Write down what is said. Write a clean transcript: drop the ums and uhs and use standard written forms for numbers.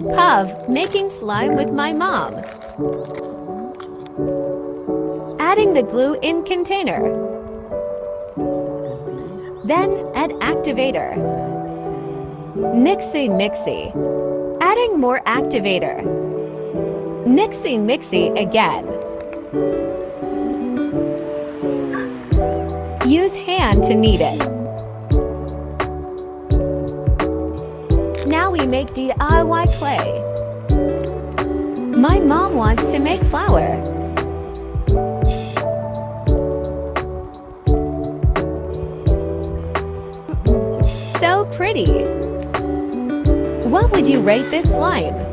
Puv, making slime with my mom. Adding the glue in container. Then add activator. Mixy mixy. Adding more activator. Mixy mixy again. Use hand to knead it. Now we make DIY clay. My mom wants to make flour. So pretty. What would you rate this slime?